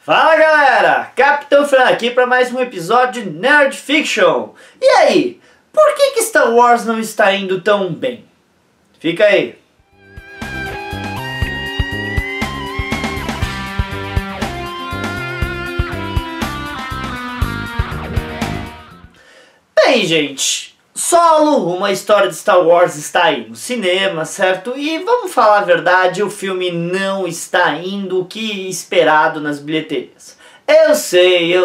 Fala galera, Capitão Fran aqui para mais um episódio de Nerd Fiction. E aí, por que Star Wars não está indo tão bem? Fica aí. Bem gente, Solo, uma história de Star Wars está aí no cinema, certo? E vamos falar a verdade, o filme não está indo o que esperado nas bilheterias. Eu sei.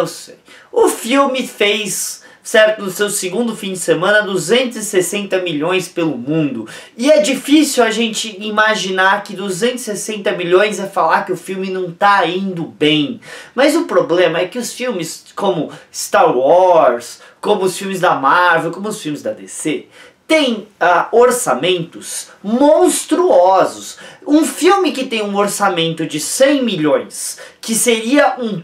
O filme fez, certo, no seu segundo fim de semana, 260 milhões pelo mundo. E é difícil a gente imaginar que 260 milhões é falar que o filme não está indo bem. Mas o problema é que os filmes como Star Wars, como os filmes da Marvel, como os filmes da DC, tem orçamentos monstruosos. Um filme que tem um orçamento de 100 milhões, que seria um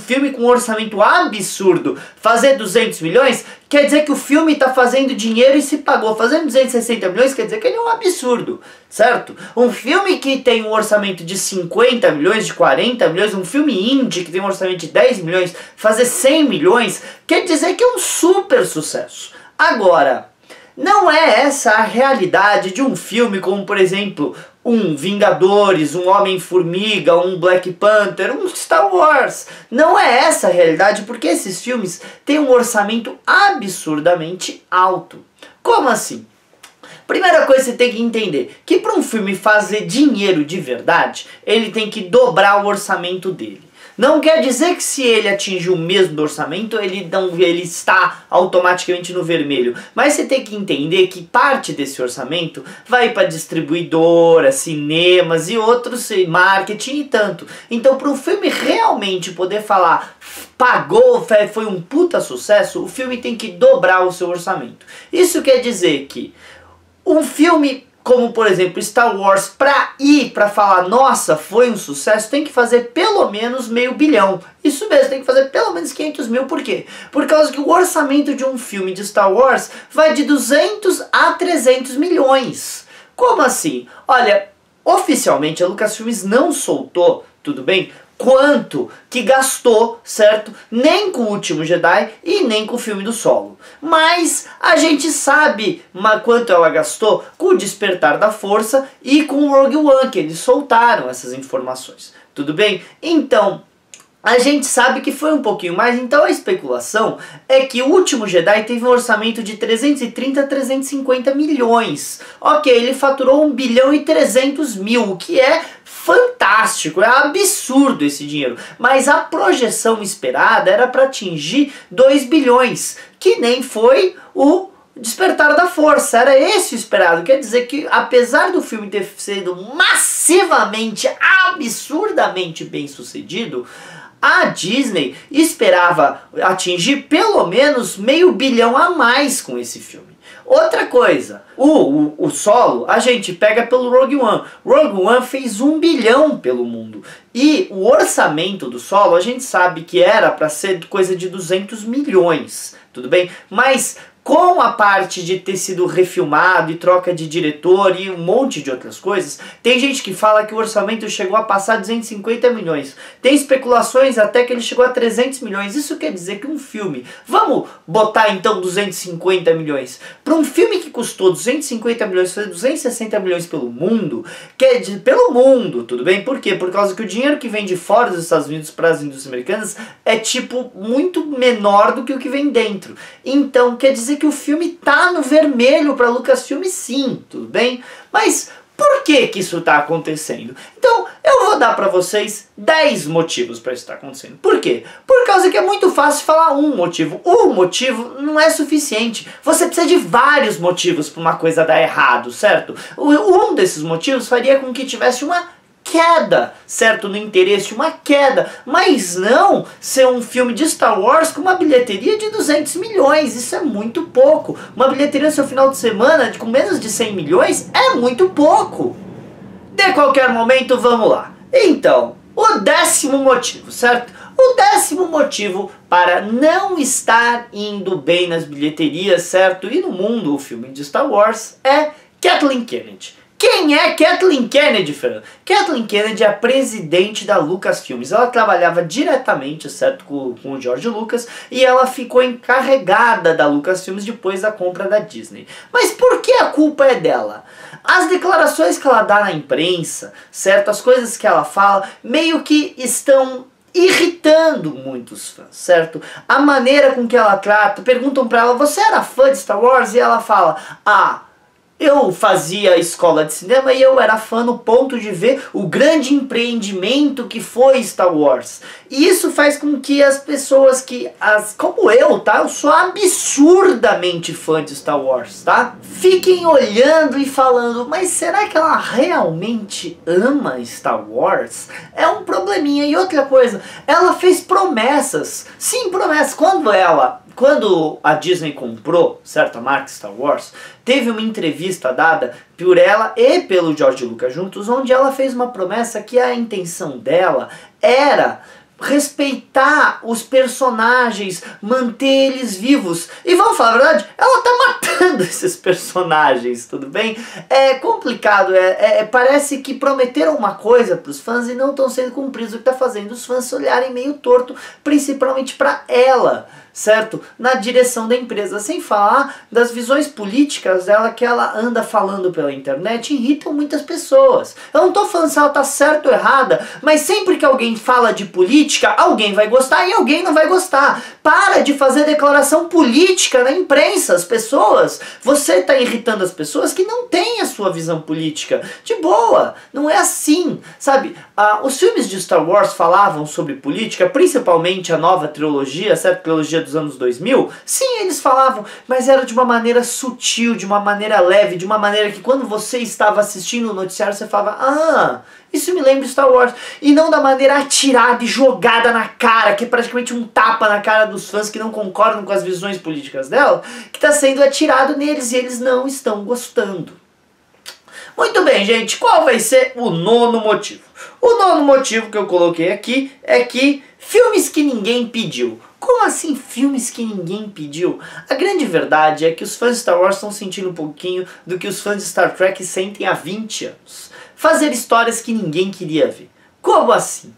filme com um orçamento absurdo, fazer 200 milhões, quer dizer que o filme está fazendo dinheiro e se pagou. Fazendo 260 milhões quer dizer que ele é um absurdo, certo? Um filme que tem um orçamento de 50 milhões, de 40 milhões, um filme indie que tem um orçamento de 10 milhões, fazer 100 milhões, quer dizer que é um super sucesso. Agora, não é essa a realidade de um filme como, por exemplo, um Vingadores, um Homem-Formiga, um Black Panther, um Star Wars. Não é essa a realidade, porque esses filmes têm um orçamento absurdamente alto. Como assim? Primeira coisa que você tem que entender, que para um filme fazer dinheiro de verdade, ele tem que dobrar o orçamento dele. Não quer dizer que se ele atingir o mesmo orçamento, ele está automaticamente no vermelho. Mas você tem que entender que parte desse orçamento vai para distribuidora, cinemas e outros, marketing e tanto. Então, para um filme realmente poder falar, pagou, foi um puta sucesso, o filme tem que dobrar o seu orçamento. Isso quer dizer que um filme como, por exemplo, Star Wars, para falar, nossa, foi um sucesso, tem que fazer pelo menos $500 milhão. Isso mesmo, tem que fazer pelo menos 500 mil. Por quê? Por causa que o orçamento de um filme de Star Wars vai de 200 a 300 milhões. Como assim? Olha, oficialmente a Lucasfilmes não soltou, tudo bem, quanto que gastou, certo? Nem com o Último Jedi e nem com o filme do Solo. Mas a gente sabe quanto ela gastou com o Despertar da Força e com o Rogue One, que eles soltaram essas informações. Tudo bem? Então, a gente sabe que foi um pouquinho mais, então a especulação é que o Último Jedi teve um orçamento de 330 a 350 milhões. Ok, ele faturou 1 bilhão e 300 mil, o que é fantástico, é absurdo esse dinheiro. Mas a projeção esperada era para atingir 2 bilhões, que nem foi o Despertar da Força, era esse o esperado. Quer dizer que apesar do filme ter sido massivamente, absurdamente bem sucedido, a Disney esperava atingir pelo menos $500 milhão a mais com esse filme. Outra coisa, o Solo a gente pega pelo Rogue One. Rogue One fez 1 bilhão pelo mundo. E o orçamento do Solo a gente sabe que era para ser coisa de 200 milhões. Tudo bem? Mas com a parte de ter sido refilmado e troca de diretor e um monte de outras coisas, tem gente que fala que o orçamento chegou a passar 250 milhões. Tem especulações até que ele chegou a 300 milhões. Isso quer dizer que um filme, vamos botar então 250 milhões. Para um filme que custou 250 milhões, fazer 260 milhões pelo mundo, quer dizer, pelo mundo, tudo bem? Por quê? Por causa que o dinheiro que vem de fora dos Estados Unidos para as indústrias americanas é tipo muito menor do que o que vem dentro. Então quer dizer que o filme tá no vermelho para Lucasfilm, sim, tudo bem? Mas por que isso está acontecendo? Então eu vou dar para vocês 10 motivos para isso estar acontecendo. Por quê? Por causa que é muito fácil falar um motivo. Um motivo não é suficiente. Você precisa de vários motivos para uma coisa dar errado, certo? Um desses motivos faria com que tivesse uma queda, certo, no interesse, uma queda, mas não ser um filme de Star Wars com uma bilheteria de 200 milhões, isso é muito pouco. Uma bilheteria no seu final de semana com menos de 100 milhões é muito pouco. De qualquer momento, vamos lá. Então, o 10º motivo, certo? O 10º motivo para não estar indo bem nas bilheterias, certo, e no mundo o filme de Star Wars é Kathleen Kennedy. Quem é Kathleen Kennedy, Fernando? Kathleen Kennedy é a presidente da Lucasfilmes. Ela trabalhava diretamente, certo, com o George Lucas, e ela ficou encarregada da Lucasfilmes depois da compra da Disney. Mas por que a culpa é dela? As declarações que ela dá na imprensa, certo, as coisas que ela fala, meio que estão irritando muitos fãs, certo? A maneira com que ela trata, perguntam pra ela, você era fã de Star Wars? E ela fala, eu fazia escola de cinema e eu era fã no ponto de ver o grande empreendimento que foi Star Wars. E isso faz com que as pessoas como eu, tá? Eu sou absurdamente fã de Star Wars, tá? Fiquem olhando e falando, mas será que ela realmente ama Star Wars? É um probleminha. E outra coisa, ela fez promessas. Sim, promessas. Quando a Disney comprou, certo, a marca Star Wars, teve uma entrevista dada por ela e pelo George Lucas juntos, onde ela fez uma promessa que a intenção dela era respeitar os personagens, manter eles vivos. E vamos falar a verdade, ela tá matando esses personagens, tudo bem? É complicado, parece que prometeram uma coisa pros fãs e não estão sendo cumpridos, o que tá fazendo os fãs olharem meio torto, principalmente pra ela, certo? Na direção da empresa, sem falar das visões políticas dela que ela anda falando pela internet, irritam muitas pessoas. Eu não tô falando se ela tá certa ou errada, mas sempre que alguém fala de política, alguém vai gostar e alguém não vai gostar. Para de fazer declaração política na imprensa, as pessoas. Você tá irritando as pessoas que não têm a sua visão política. De boa, não é assim, sabe? Os filmes de Star Wars falavam sobre política, principalmente a nova trilogia, certo? Trilogia dos anos 2000, sim, eles falavam, mas era de uma maneira sutil, de uma maneira leve, de uma maneira que quando você estava assistindo o noticiário, você falava, isso me lembra Star Wars, e não da maneira atirada e jogada na cara, que é praticamente um tapa na cara dos fãs que não concordam com as visões políticas dela, que está sendo atirado neles e eles não estão gostando. Muito bem, gente, qual vai ser o nono motivo? O nono motivo que eu coloquei aqui é que filmes que ninguém pediu. Como assim filmes que ninguém pediu? A grande verdade é que os fãs de Star Wars estão sentindo um pouquinho do que os fãs de Star Trek sentem há 20 anos. Fazer histórias que ninguém queria ver. Como assim?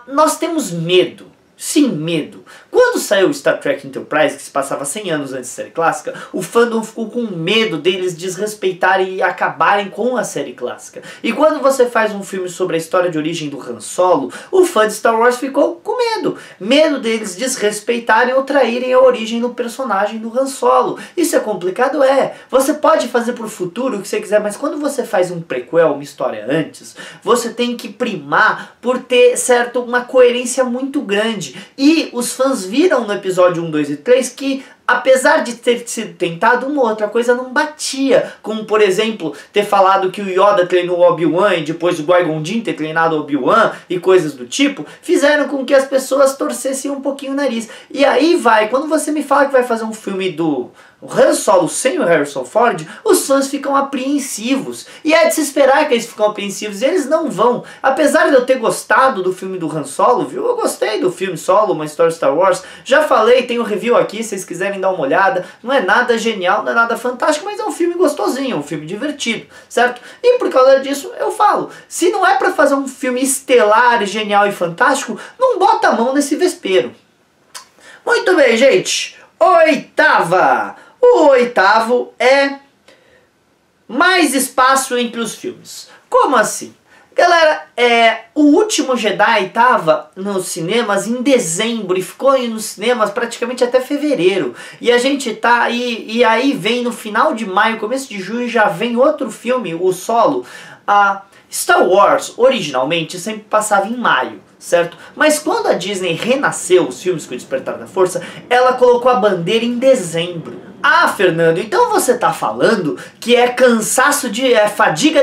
Nós temos medo. Sim, medo. Quando saiu Star Trek Enterprise, que se passava 100 anos antes da série clássica, o fandom ficou com medo deles desrespeitarem e acabarem com a série clássica. E quando você faz um filme sobre a história de origem do Han Solo, o fã de Star Wars ficou com medo. Medo deles desrespeitarem ou traírem a origem do personagem do Han Solo. Isso é complicado? É. Você pode fazer pro futuro o que você quiser, mas quando você faz um prequel, uma história antes, você tem que primar por ter, certo, uma coerência muito grande. E os fãs viram no episódio 1, 2 e 3 que, apesar de ter sido tentado, uma outra coisa não batia. Como, por exemplo, ter falado que o Yoda treinou o Obi-Wan e depois o Qui-Gon Jinn ter treinado o Obi-Wan e coisas do tipo, fizeram com que as pessoas torcessem um pouquinho o nariz. E aí quando você me fala que vai fazer um filme do Han Solo sem o Harrison Ford, os fãs ficam apreensivos. E é de se esperar que eles ficam apreensivos, e eles não vão. Apesar de eu ter gostado do filme do Han Solo, viu? Eu gostei do filme Solo, uma história de Star Wars. Já falei, tem um review aqui, se vocês quiserem dar uma olhada. Não é nada genial, não é nada fantástico, mas é um filme gostosinho, um filme divertido, certo? E por causa disso eu falo, se não é pra fazer um filme estelar, genial e fantástico, não bota a mão nesse vespeiro. Muito bem, gente. Oitava. O oitavo é mais espaço entre os filmes. Como assim? Galera, o Último Jedi estava nos cinemas em dezembro e ficou nos cinemas praticamente até fevereiro. E a gente tá aí, e aí vem no final de maio, começo de junho, já vem outro filme, o Solo. Star Wars, originalmente, sempre passava em maio, certo? Mas quando a Disney renasceu os filmes com o Despertar da Força, ela colocou a bandeira em dezembro. Fernando, então você tá falando que é cansaço fadiga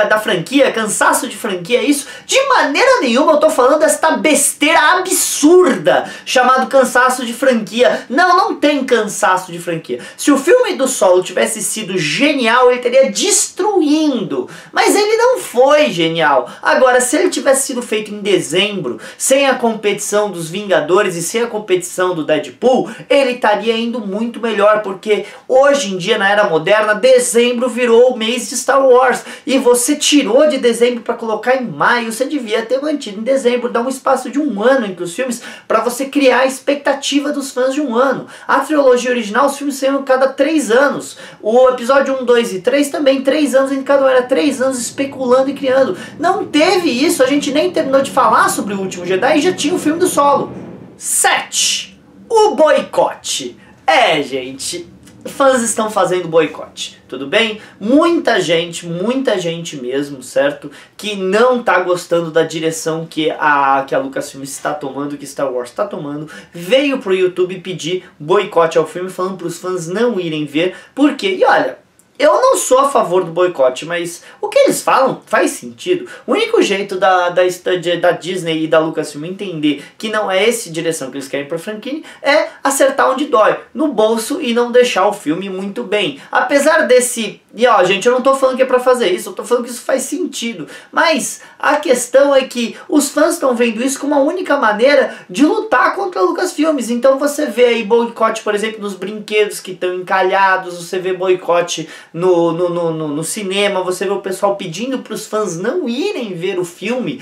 da franquia, cansaço de franquia, é isso? De maneira nenhuma eu tô falando desta besteira absurda chamado cansaço de franquia. Não tem cansaço de franquia. Se o filme do Solo tivesse sido genial, ele teria destruindo. Mas ele não foi genial. Agora, se ele tivesse sido feito em dezembro, sem a competição dos Vingadores e sem a competição do Deadpool, ele estaria indo muito melhor, porque porque hoje em dia, na era moderna, dezembro virou o mês de Star Wars. E você tirou de dezembro para colocar em maio, você devia ter mantido em dezembro, dar um espaço de um ano entre os filmes para você criar a expectativa dos fãs de um ano. A trilogia original, os filmes saíram cada 3 anos. O episódio 1, 2 e 3 também, 3 anos em cada um, era 3 anos especulando e criando. Não teve isso, a gente nem terminou de falar sobre O Último Jedi e já tinha o filme do Solo. 7. O boicote. Gente, fãs estão fazendo boicote, tudo bem? Muita gente mesmo, certo? Que não tá gostando da direção que a Lucasfilm está tomando, que Star Wars está tomando, veio pro YouTube pedir boicote ao filme, falando pros fãs não irem ver, porque, e olha, eu não sou a favor do boicote, mas o que eles falam faz sentido. O único jeito da Disney e da Lucasfilm entender que não é essa direção que eles querem pra franquia é acertar onde dói, no bolso, e não deixar o filme muito bem. Apesar desse... E ó, gente, eu não tô falando que é pra fazer isso, eu tô falando que isso faz sentido. Mas a questão é que os fãs estão vendo isso como a única maneira de lutar contra a Lucasfilmes. Então você vê aí boicote, por exemplo, nos brinquedos que estão encalhados, você vê boicote no cinema, você vê o pessoal pedindo para os fãs não irem ver o filme.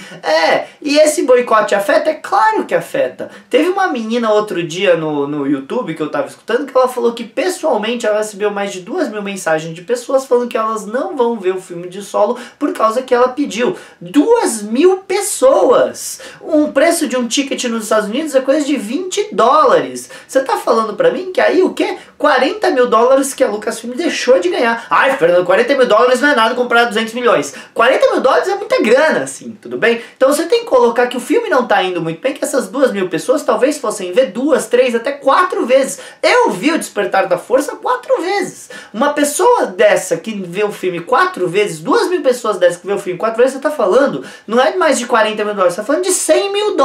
E esse boicote afeta? É claro que afeta. Teve uma menina outro dia no YouTube que eu tava escutando, que ela falou que pessoalmente ela recebeu mais de 2.000 mensagens de pessoas falando que elas não vão ver o filme de Solo por causa que ela pediu. 2.000 pessoas! Um preço de um ticket nos Estados Unidos é coisa de $20. Você tá falando pra mim que aí o quê? $40 mil que a Lucasfilm deixou de ganhar. Ai, Fernando, $40 mil não é nada comparado a 200 milhões. $40 mil é muita grana, assim, tudo bem? Então você tem que colocar que o filme não tá indo muito bem, que essas 2.000 pessoas talvez fossem ver 2, 3, até 4 vezes. Eu vi o Despertar da Força 4 vezes. Uma pessoa dessa que vê o filme 4 vezes, 2.000 pessoas dessas que vê o filme 4 vezes, você tá falando, não é de mais de $40 mil, você tá falando de $100 mil.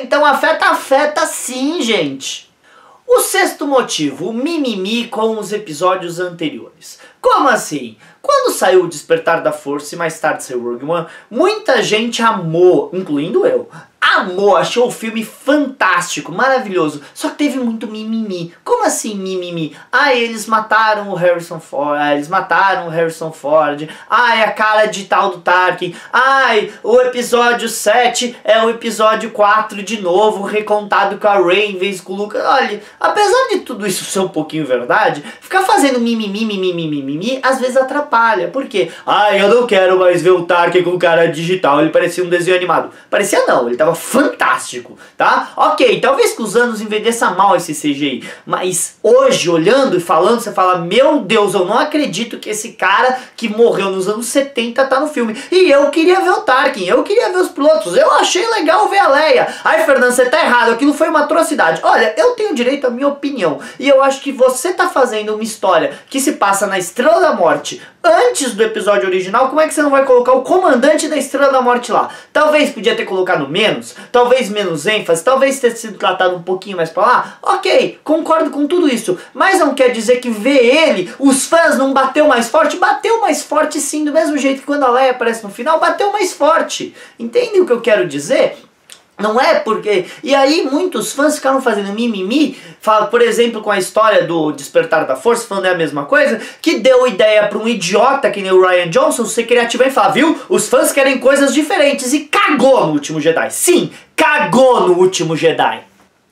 Então afeta sim, gente. O 6º motivo, o mimimi com os episódios anteriores. Como assim? Quando saiu o Despertar da Força e mais tarde saiu Rogue One, muita gente amou, incluindo eu, achou o filme fantástico, maravilhoso, só que teve muito mimimi. Como assim mimimi? Eles mataram o Harrison Ford, a cara de tal do Tarkin, o episódio 7 é o episódio 4 de novo, recontado com a Rey em vez com o Lucas. Olha, apesar de tudo isso ser um pouquinho verdade, ficar fazendo mimimi, às vezes atrapalha. Por quê? Eu não quero mais ver o Tarkin com cara digital, ele parecia um desenho animado. Parecia não, ele tava fantástico, tá? Ok, talvez que os anos envelheça mal esse CGI, mas hoje, olhando e falando, você fala, meu Deus, eu não acredito que esse cara que morreu nos anos 70 tá no filme. E eu queria ver o Tarkin, eu queria ver os pilotos, eu achei legal ver a Leia. Fernando, você tá errado, aquilo foi uma atrocidade. Olha, eu tenho direito à minha opinião, e eu acho que você tá fazendo uma história que se passa na Estrela da Morte antes do episódio original. Como é que você não vai colocar o comandante da Estrela da Morte lá? Talvez podia ter colocado menos, talvez menos ênfase, talvez ter sido tratado um pouquinho mais pra lá. Ok, concordo com tudo isso, mas não quer dizer que ver ele, os fãs não bateu mais forte? Bateu mais forte sim, do mesmo jeito que quando a Leia aparece no final, bateu mais forte. Entende o que eu quero dizer? Não é porque... E aí muitos fãs ficaram fazendo mimimi, por exemplo, com a história do Despertar da Força, falando a mesma coisa, que deu ideia para um idiota que nem o Rian Johnson ser criativo e falar, viu? Os fãs querem coisas diferentes, e cagou no Último Jedi. Sim, cagou no Último Jedi.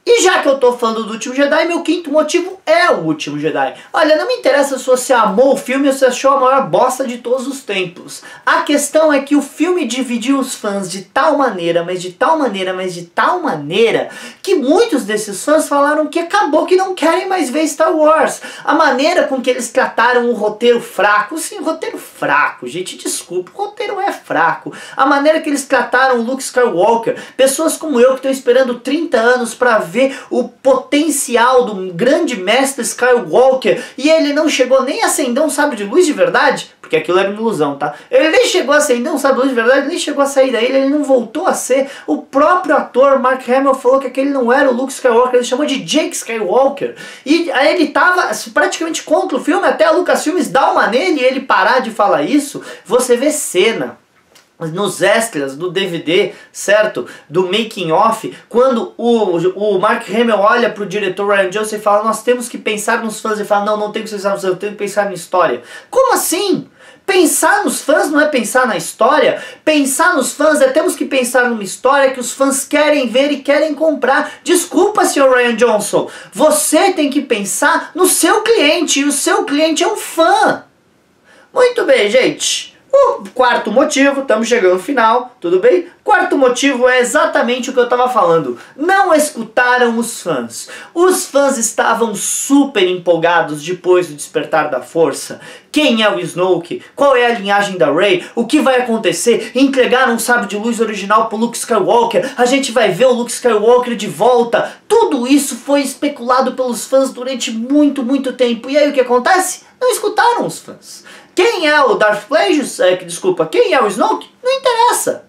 E já que eu tô falando do Último Jedi, meu 5º motivo é o Último Jedi. Olha, não me interessa se você amou o filme ou se achou a maior bosta de todos os tempos. A questão é que o filme dividiu os fãs de tal maneira, que muitos desses fãs falaram que acabou, que não querem mais ver Star Wars. A maneira com que eles trataram o roteiro fraco, sim, roteiro fraco, gente, desculpa, o roteiro é fraco. A maneira que eles trataram o Luke Skywalker, pessoas como eu que estão esperando 30 anos pra ver o potencial do grande mestre Skywalker, e ele não chegou nem a acender um sabre de luz de verdade, porque aquilo era uma ilusão, tá? Ele nem chegou a acender um sabre de luz de verdade, nem chegou a sair da ilha, ele não voltou a ser. O próprio ator Mark Hamill falou que aquele não era o Luke Skywalker, ele chamou de Jake Skywalker, e aí ele tava praticamente contra o filme, até a Lucasfilmes dar uma nele e ele parar de falar isso. Você vê cena nos extras do DVD, certo? Do making off, quando o Mark Hamill olha pro diretor Rian Johnson e fala, nós temos que pensar nos fãs. Ele fala, não, não tem que pensar nos fãs, eu tenho que pensar na história. Como assim? Pensar nos fãs não é pensar na história? Pensar nos fãs é temos que pensar numa história que os fãs querem ver e querem comprar. Desculpa, Sr. Rian Johnson, você tem que pensar no seu cliente, e o seu cliente é um fã. Muito bem, gente. O quarto motivo, estamos chegando no final, tudo bem? Quarto motivo é exatamente o que eu estava falando. Não escutaram os fãs. Os fãs estavam super empolgados depois do Despertar da Força. Quem é o Snoke? Qual é a linhagem da Rey? O que vai acontecer? Entregaram um sabre de luz original pro Luke Skywalker. A gente vai ver o Luke Skywalker de volta. Tudo isso foi especulado pelos fãs durante muito tempo. E aí o que acontece? Não escutaram os fãs. Quem é o Darth Plagueis? Desculpa, quem é o Snoke? Não interessa.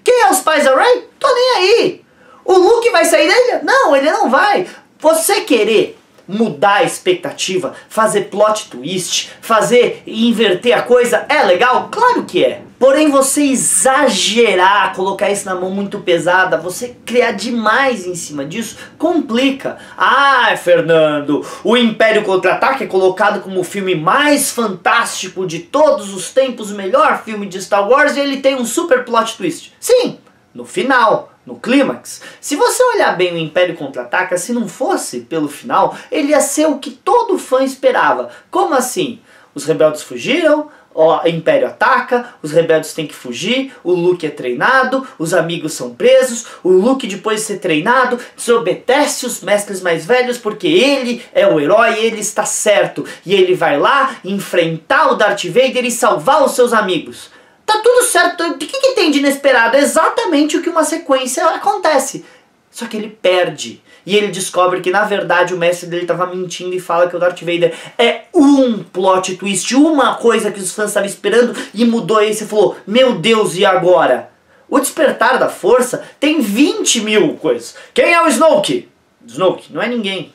Quem é os pais da Rey? Tô nem aí. O Luke vai sair dele? Não, ele não vai. Você querer mudar a expectativa, fazer plot twist, fazer e inverter a coisa, é legal? Claro que é. Porém, você exagerar, colocar isso na mão muito pesada, você criar demais em cima disso, complica. Ah, Fernando, o Império Contra-Ataque é colocado como o filme mais fantástico de todos os tempos, o melhor filme de Star Wars, e ele tem um super plot twist. Sim, no final, no clímax. Se você olhar bem o Império Contra-Ataca, se não fosse pelo final, ele ia ser o que todo fã esperava. Como assim? Os rebeldes fugiram, o Império ataca, os rebeldes têm que fugir, o Luke é treinado, os amigos são presos, o Luke depois de ser treinado desobedece os mestres mais velhos porque ele é o herói, ele está certo. E ele vai lá enfrentar o Darth Vader e salvar os seus amigos. Tá tudo certo, o que tem de inesperado? É exatamente o que uma sequência acontece. Só que ele perde. E ele descobre que na verdade o mestre dele estava mentindo e fala que o Darth Vader é um plot twist, uma coisa que os fãs estavam esperando e mudou e você falou, meu Deus, e agora? O Despertar da Força tem 20 mil coisas. Quem é o Snoke? Snoke não é ninguém.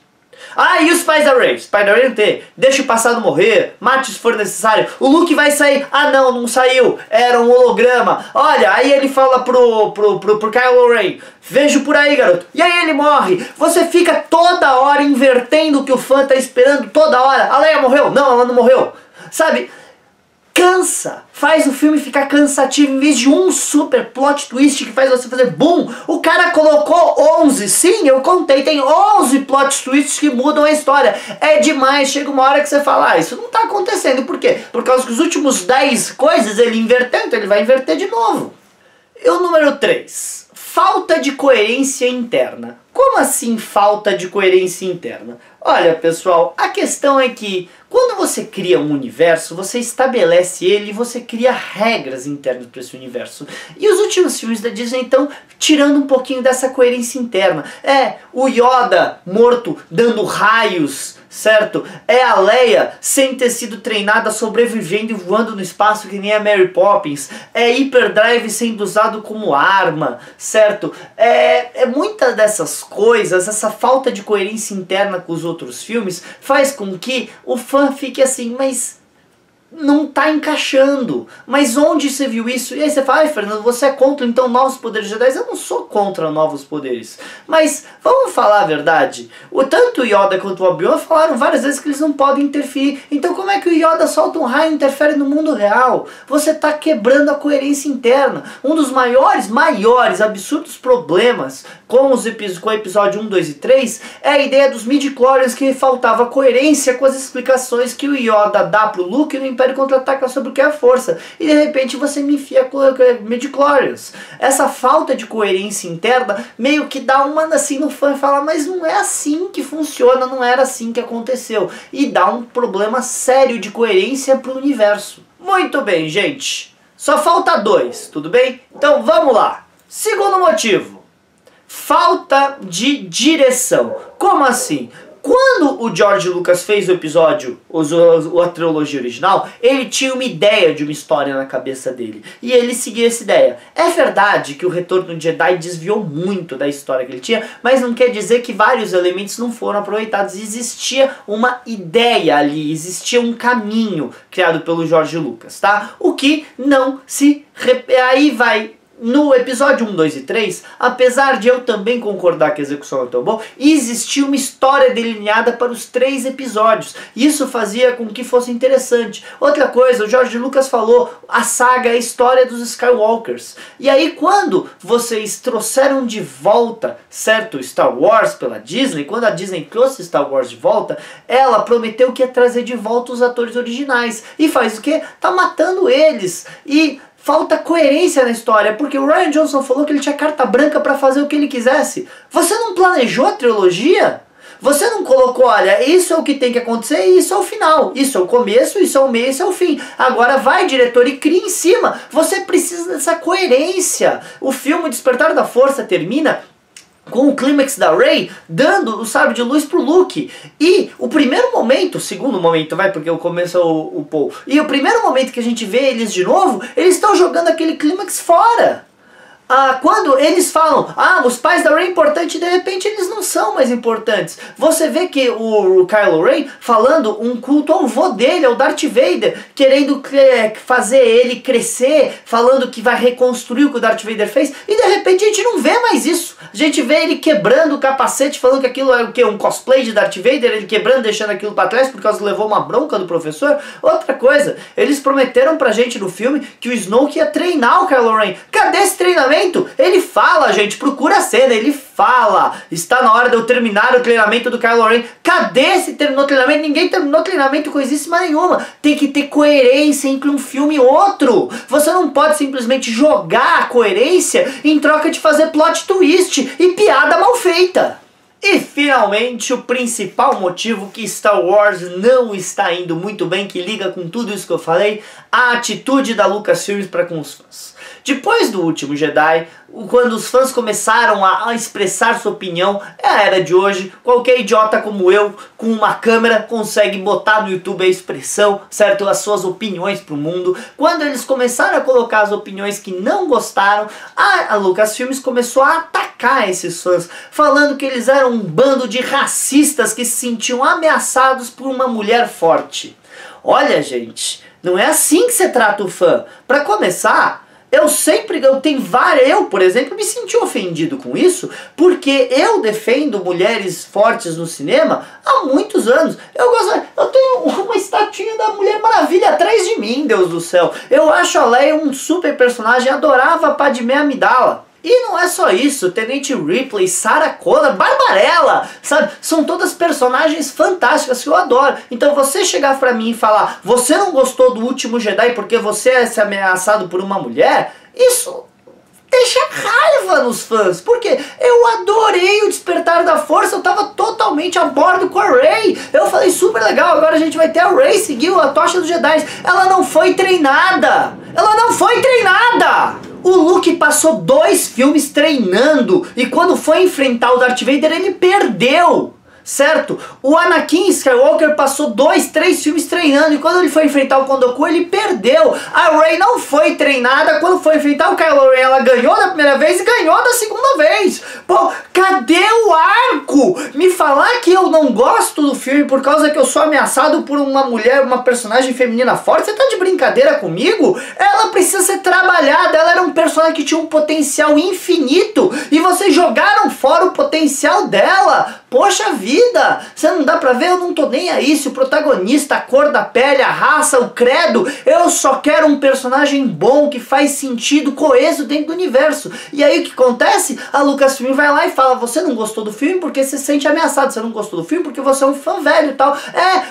Ah, e os pais da Rey? Os pais da Rey não tem. Deixa o passado morrer, mate se for necessário. O Luke vai sair. Ah não, não saiu. Era um holograma. Olha, aí ele fala pro Kylo Ren, vejo por aí, garoto. E aí ele morre. Você fica toda hora invertendo o que o fã tá esperando, toda hora. A Leia morreu? Não, ela não morreu. Sabe? Cansa, faz o filme ficar cansativo. Em vez de um super plot twist que faz você fazer boom, o cara colocou 11, sim, eu contei, tem 11 plot twists que mudam a história. É demais, chega uma hora que você fala, ah, isso não tá acontecendo, por quê? Por causa que os últimos 10 coisas ele inverteu, então ele vai inverter de novo. E o número 3, falta de coerência interna. Como assim falta de coerência interna? Olha pessoal, a questão é que quando você cria um universo, você estabelece ele e você cria regras internas para esse universo. E os últimos filmes da Disney estão tirando um pouquinho dessa coerência interna. É o Yoda morto dando raios, certo? É a Leia sem ter sido treinada, sobrevivendo e voando no espaço que nem a Mary Poppins. É Hyperdrive sendo usado como arma, certo? É muitas dessas coisas, essa falta de coerência interna com os outros filmes faz com que o fã fique assim, mas não tá encaixando. Mas onde você viu isso? E aí você fala, ai Fernando, você é contra então novos poderes Jedi? Eu não sou contra novos poderes. Mas vamos falar a verdade. Tanto o Yoda quanto o Obi-Wan falaram várias vezes que eles não podem interferir. Então como é que o Yoda solta um raio e interfere no mundo real? Você tá quebrando a coerência interna. Um dos maiores, absurdos problemas com o episódio 1, 2 e 3 é a ideia dos midi-chlorians, que faltava coerência com as explicações que o Yoda dá pro Luke no Império Contra-Ataca sobre o que é a força. E de repente você me enfia midi-chlorians. Essa falta de coerência interna meio que dá uma assim no fã e fala, mas não é assim que funciona, não era assim que aconteceu. E dá um problema sério de coerência pro universo. Muito bem, gente. Só falta 2, tudo bem? Então vamos lá. Segundo motivo. Falta de direção. Como assim? Quando o George Lucas fez o episódio, a trilogia original, ele tinha uma ideia de uma história na cabeça dele. E ele seguia essa ideia. É verdade que o Retorno de Jedi desviou muito da história que ele tinha, mas não quer dizer que vários elementos não foram aproveitados. Existia uma ideia ali, existia um caminho criado pelo George Lucas, tá? O que não se... Aí vai... No episódio 1, 2 e 3, apesar de eu também concordar que a execução não é tão boa, existia uma história delineada para os 3 episódios. Isso fazia com que fosse interessante. Outra coisa, o George Lucas falou, a saga é a história dos Skywalkers. E aí quando vocês trouxeram de volta, certo, Star Wars pela Disney, quando a Disney trouxe Star Wars de volta, ela prometeu que ia trazer de volta os atores originais. E faz o quê? Tá matando eles. E... falta coerência na história, porque o Rian Johnson falou que ele tinha carta branca para fazer o que ele quisesse. Você não planejou a trilogia? Você não colocou, olha, isso é o que tem que acontecer e isso é o final. Isso é o começo, isso é o meio, isso é o fim. Agora vai, diretor, e cria em cima. Você precisa dessa coerência. O filme Despertar da Força termina com o clímax da Rey dando o sabre de luz pro Luke. E o primeiro momento, o segundo momento, vai, porque o começo é o Paul. E o primeiro momento que a gente vê eles de novo, eles estão jogando aquele clímax fora. Quando eles falam, os pais da Rey é importante, de repente eles não são mais importantes. Você vê que o Kylo Ren falando um culto ao vô dele, ao Darth Vader, querendo fazer ele crescer, falando que vai reconstruir o que o Darth Vader fez, e de repente a gente não vê mais isso. A gente vê ele quebrando o capacete, falando que aquilo é o quê? Um cosplay de Darth Vader, ele quebrando, deixando aquilo pra trás por causa que levou uma bronca do professor. Outra coisa, eles prometeram pra gente no filme que o Snoke ia treinar o Kylo Ren. Cadê esse treinamento? Ele fala, gente, procura a cena, ele fala, está na hora de eu terminar o treinamento do Kylo Ren. Cadê se terminou o treinamento? Ninguém terminou o treinamento coisíssima nenhuma. Tem que ter coerência entre um filme e outro. Você não pode simplesmente jogar a coerência em troca de fazer plot twist e piada mal feita. E finalmente o principal motivo que Star Wars não está indo muito bem, que liga com tudo isso que eu falei, a atitude da Lucasfilm para com os fãs. Depois do último Jedi, quando os fãs começaram a expressar sua opinião, é a era de hoje, qualquer idiota como eu, com uma câmera, consegue botar no YouTube a expressão, certo? As suas opiniões pro mundo. Quando eles começaram a colocar as opiniões que não gostaram, a Lucasfilm começou a atacar esses fãs, falando que eles eram um bando de racistas que se sentiam ameaçados por uma mulher forte. Olha, gente, não é assim que você trata o fã. Para começar, eu, por exemplo, me senti ofendido com isso, porque eu defendo mulheres fortes no cinema há muitos anos. Eu tenho uma estatuinha da Mulher Maravilha atrás de mim, Deus do céu. Eu acho a Leia um super personagem, adorava a Padmé Amidala. E não é só isso, Tenente Ripley, Sarah Connor, Barbarella, sabe? São todas personagens fantásticas que eu adoro. Então você chegar pra mim e falar, você não gostou do último Jedi porque você é ameaçado por uma mulher, isso deixa raiva nos fãs, porque eu adorei o Despertar da Força, eu tava totalmente a bordo com a Rey. Eu falei, super legal, agora a gente vai ter a Rey, seguiu a tocha dos Jedi. Ela não foi treinada! Ela não foi treinada! O Luke passou 2 filmes treinando e quando foi enfrentar o Darth Vader ele perdeu, certo? O Anakin Skywalker passou 2, 3 filmes treinando e quando ele foi enfrentar o Count Dooku ele perdeu. A Rey não foi treinada, quando foi enfrentar o Kylo Ren ela ganhou da primeira vez e ganhou da segunda vez. Pô, cadê o arco? Me falar que eu não gosto do filme por causa que eu sou ameaçado por uma mulher, uma personagem feminina forte? Você tá de brincadeira comigo? Ela precisa ser trabalhada, ela era um personagem que tinha um potencial infinito e vocês jogaram fora o potencial dela. Poxa vida, você não dá pra ver? Eu não tô nem aí se o protagonista, a cor da pele, a raça, o credo, eu só quero um personagem bom que faz sentido, coeso dentro do universo. E aí o que acontece? A Lucasfilm vai lá e fala, você não gostou do filme porque você se sente ameaçado, você não gostou do filme porque você é um fã velho e tal.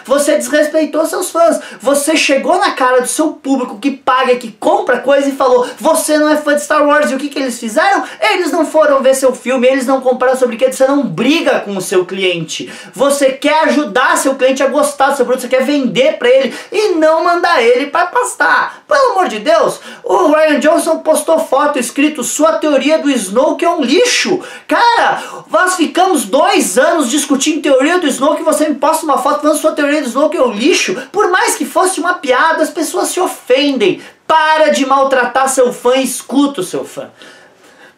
Você desrespeitou seus fãs, você chegou na cara do seu público que paga, que compra coisa e falou, você não é fã de Star Wars. E o que eles fizeram? Eles não foram ver seu filme, eles não comprar seu brinquedo, você não briga com o seu cliente. Você quer ajudar seu cliente a gostar do seu produto, você quer vender pra ele e não mandar ele pra pastar. Pelo amor de Deus, o Ryan Johnson postou foto escrito: sua teoria do Snoke é um lixo. Cara, nós ficamos 2 anos discutindo teoria do Snoke e você me posta uma foto falando sua teoria do Snoke é um lixo. Por mais que fosse uma piada, as pessoas se ofendem. Para de maltratar seu fã e escuta o seu fã.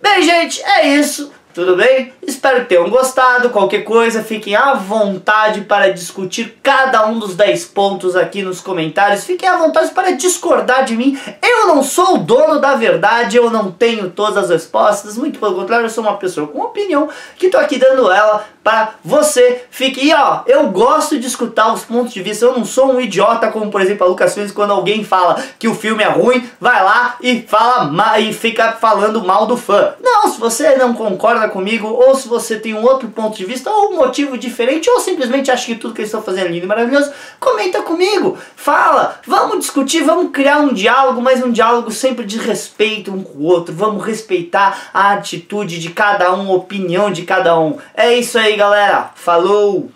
Bem, gente, é isso. Tudo bem? Espero que tenham gostado. Qualquer coisa, fiquem à vontade para discutir cada um dos 10 pontos aqui nos comentários. Fiquem à vontade para discordar de mim. Eu não sou o dono da verdade, eu não tenho todas as respostas. Muito pelo contrário, eu sou uma pessoa com opinião que tô aqui dando ela para você. Fique, e ó, eu gosto de escutar os pontos de vista. Eu não sou um idiota como, por exemplo, a Lucas Filmes, quando alguém fala que o filme é ruim, vai lá e fala e fica falando mal do fã. Não, se você não concorda comigo, ou se você tem um outro ponto de vista, ou um motivo diferente, ou simplesmente acha que tudo que eles estão fazendo é lindo e maravilhoso, comenta comigo, fala, vamos discutir, vamos criar um diálogo, mas um diálogo sempre de respeito um com o outro, vamos respeitar a atitude de cada um, a opinião de cada um. É isso aí, galera, falou!